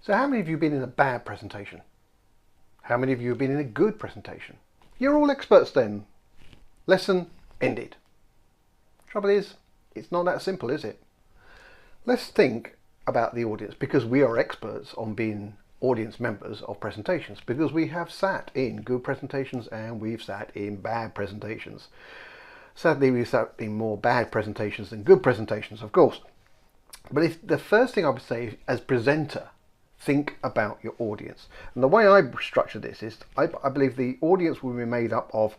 So how many of you have been in a bad presentation? How many of you have been in a good presentation? You're all experts then. Lesson ended. Trouble is, it's not that simple, is it? Let's think about the audience, because we are experts on being audience members of presentations, because we have sat in good presentations and we've sat in bad presentations. Sadly, we've sat in more bad presentations than good presentations, of course. But if the first thing I would say as presenter, think about your audience. And the way I structure this is I believe the audience will be made up of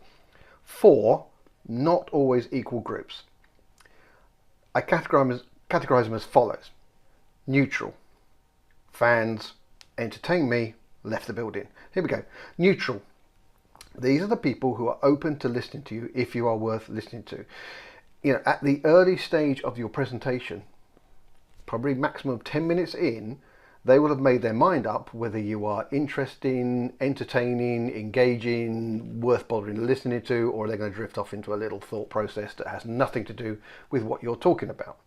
4 not always equal groups. I categorize them as follows: neutral, fans, entertain me, left the building. Here we go. Neutral. These are the people who are open to listening to you if you are worth listening to. You know, at the early stage of your presentation, probably maximum 10 minutes in, they will have made their mind up whether you are interesting, entertaining, engaging, worth bothering listening to, or they're going to drift off into a little thought process that has nothing to do with what you're talking about.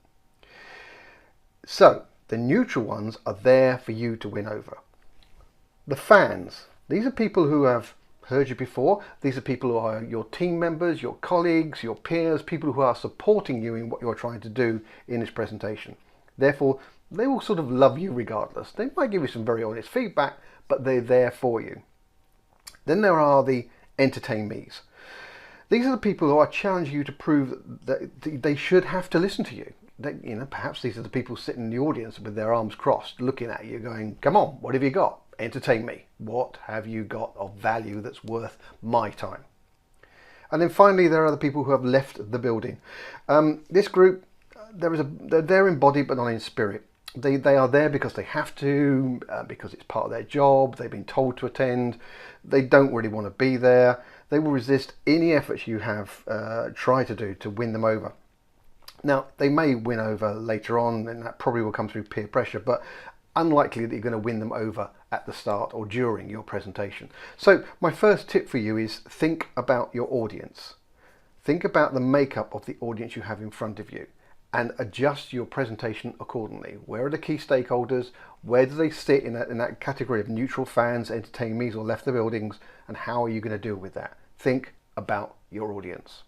So the neutral ones are there for you to win over. The fans, these are people who have heard you before. These are people who are your team members, your colleagues, your peers, people who are supporting you in what you're trying to do in this presentation. Therefore, they will sort of love you regardless. They might give you some very honest feedback, but they're there for you. Then there are the entertainees. These are the people who are challenging you to prove that they should have to listen to you. Perhaps these are the people sitting in the audience with their arms crossed, looking at you going, come on, what have you got? Entertain me. What have you got of value that's worth my time? And then finally, there are the people who have left the building. This group, they're there in body but not in spirit. They are there because they have to, because it's part of their job. They've been told to attend. They don't really want to be there. They will resist any efforts you have tried to do to win them over. Now, they may win over later on, and that probably will come through peer pressure, but unlikely that you're going to win them over at the start or during your presentation. So my first tip for you is think about your audience. Think about the makeup of the audience you have in front of you, and adjust your presentation accordingly. Where are the key stakeholders? Where do they sit in that category of neutral, fans, entertainees, or left the buildings? And how are you going to deal with that? Think about your audience.